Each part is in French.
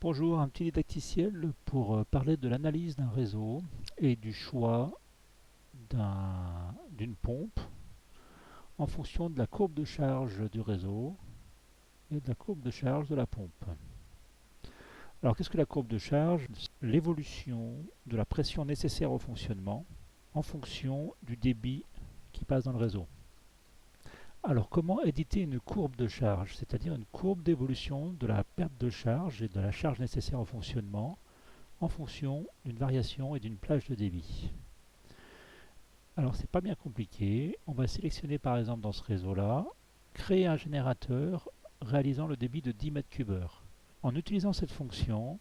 Bonjour, un petit didacticiel pour parler de l'analyse d'un réseau et du choix d'une pompe en fonction de la courbe de charge du réseau et de la courbe de charge de la pompe. Alors qu'est-ce que la courbe de charge? L'évolution de la pression nécessaire au fonctionnement en fonction du débit qui passe dans le réseau. Alors comment éditer une courbe de charge, c'est-à-dire une courbe d'évolution de la perte de charge et de la charge nécessaire au fonctionnement en fonction d'une variation et d'une plage de débit. Alors c'est pas bien compliqué, on va sélectionner par exemple dans ce réseau-là, créer un générateur réalisant le débit de 10 mètres cubes heure. En utilisant cette fonction,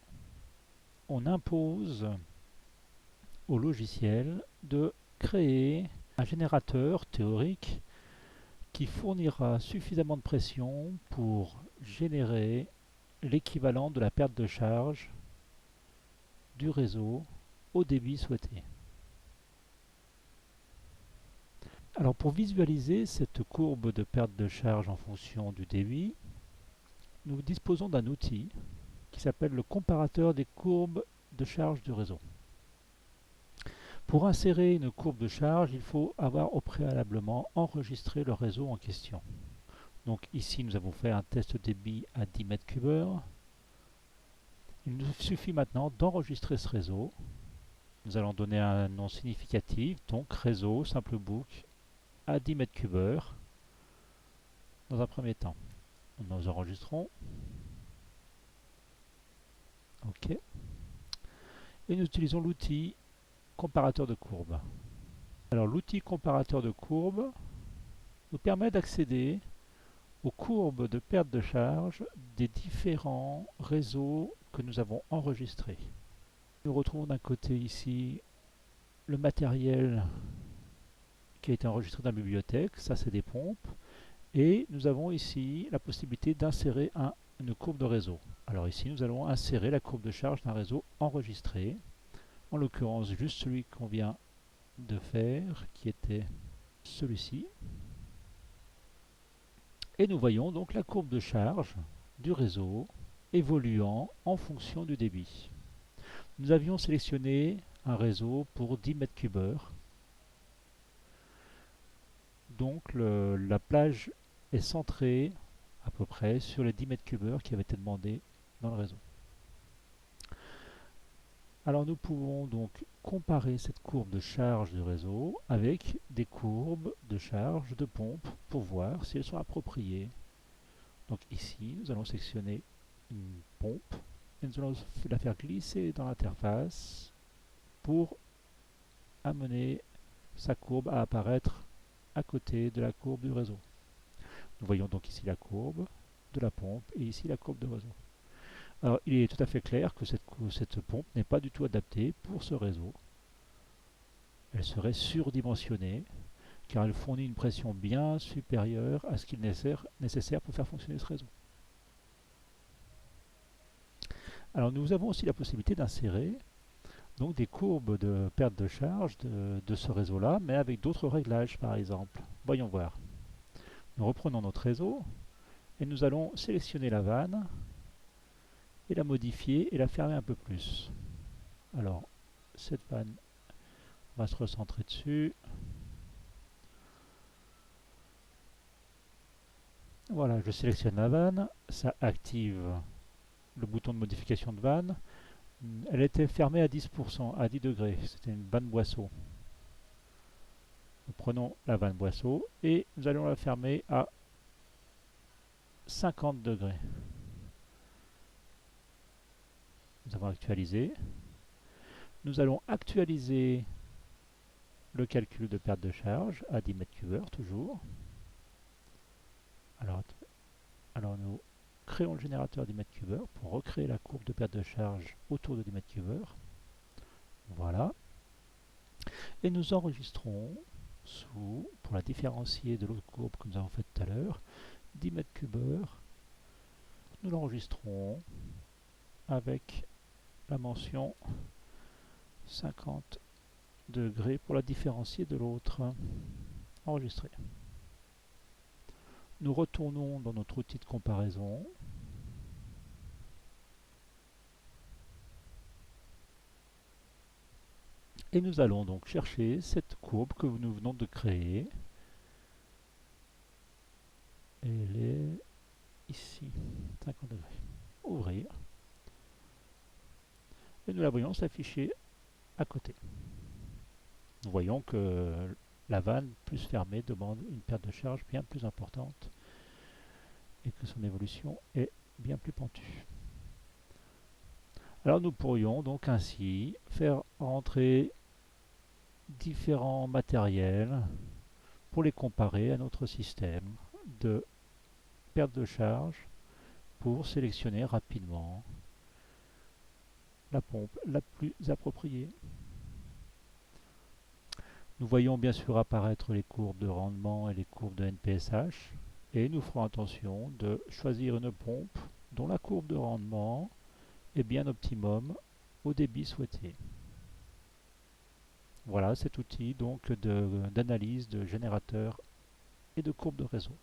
on impose au logiciel de créer un générateur théorique qui fournira suffisamment de pression pour générer l'équivalent de la perte de charge du réseau au débit souhaité. Alors pour visualiser cette courbe de perte de charge en fonction du débit, nous disposons d'un outil qui s'appelle le comparateur des courbes de charge du réseau. Pour insérer une courbe de charge, il faut avoir au préalablement enregistré le réseau en question. Donc ici nous avons fait un test débit à 10 mètres cubes heure. Il nous suffit maintenant d'enregistrer ce réseau. Nous allons donner un nom significatif, donc réseau simple boucle à 10 mètres cubes heure dans un premier temps. Nous enregistrons. OK. Et nous utilisons l'outil comparateur de courbes. Alors l'outil comparateur de courbes nous permet d'accéder aux courbes de perte de charge des différents réseaux que nous avons enregistrés. Nous retrouvons d'un côté ici le matériel qui a été enregistré dans la bibliothèque, ça c'est des pompes, et nous avons ici la possibilité d'insérer une courbe de réseau. Alors ici nous allons insérer la courbe de charge d'un réseau enregistré, en l'occurrence juste celui qu'on vient de faire, qui était celui-ci. Et nous voyons donc la courbe de charge du réseau évoluant en fonction du débit. Nous avions sélectionné un réseau pour 10 mètres cubes heure. Donc la plage est centrée à peu près sur les 10 mètres cubes heure qui avaient été demandés dans le réseau. Alors nous pouvons donc comparer cette courbe de charge du réseau avec des courbes de charge de pompe pour voir si elles sont appropriées. Donc ici, nous allons sélectionner une pompe et nous allons la faire glisser dans l'interface pour amener sa courbe à apparaître à côté de la courbe du réseau. Nous voyons donc ici la courbe de la pompe et ici la courbe de réseau. Alors il est tout à fait clair que cette pompe n'est pas du tout adaptée pour ce réseau. Elle serait surdimensionnée car elle fournit une pression bien supérieure à ce qu'il est nécessaire pour faire fonctionner ce réseau. Alors nous avons aussi la possibilité d'insérer donc des courbes de perte de charge de ce réseau-là, mais avec d'autres réglages par exemple. Voyons voir. Nous reprenons notre réseau et nous allons sélectionner la vanne et la modifier et la fermer un peu plus. Alors, cette vanne va se recentrer dessus. Voilà, je sélectionne la vanne, ça active le bouton de modification de vanne. Elle était fermée à 10%, à 10 degrés, c'était une vanne boisseau. Nous prenons la vanne boisseau et nous allons la fermer à 50 degrés. Nous avons actualisé. Nous allons actualiser le calcul de perte de charge à 10 mètres cubes heure toujours. Alors nous créons le générateur 10 mètres cubes heure pour recréer la courbe de perte de charge autour de 10 mètres cubes heure. Voilà. Et nous enregistrons pour la différencier de l'autre courbe que nous avons faite tout à l'heure, 10 mètres cubes heure. Nous l'enregistrons avec la mention 50 degrés pour la différencier de l'autre. Enregistré. Nous retournons dans notre outil de comparaison. Et nous allons donc chercher cette courbe que nous venons de créer. Elle est ici, 50 degrés. Ouvrir. Et nous la voyons s'afficher à côté. Nous voyons que la vanne plus fermée demande une perte de charge bien plus importante et que son évolution est bien plus pentue. Alors nous pourrions donc ainsi faire entrer différents matériels pour les comparer à notre système de perte de charge pour sélectionner rapidement la pompe la plus appropriée. Nous voyons bien sûr apparaître les courbes de rendement et les courbes de NPSH et nous ferons attention de choisir une pompe dont la courbe de rendement est bien optimum au débit souhaité. Voilà cet outil donc d'analyse de générateur et de courbe de réseau.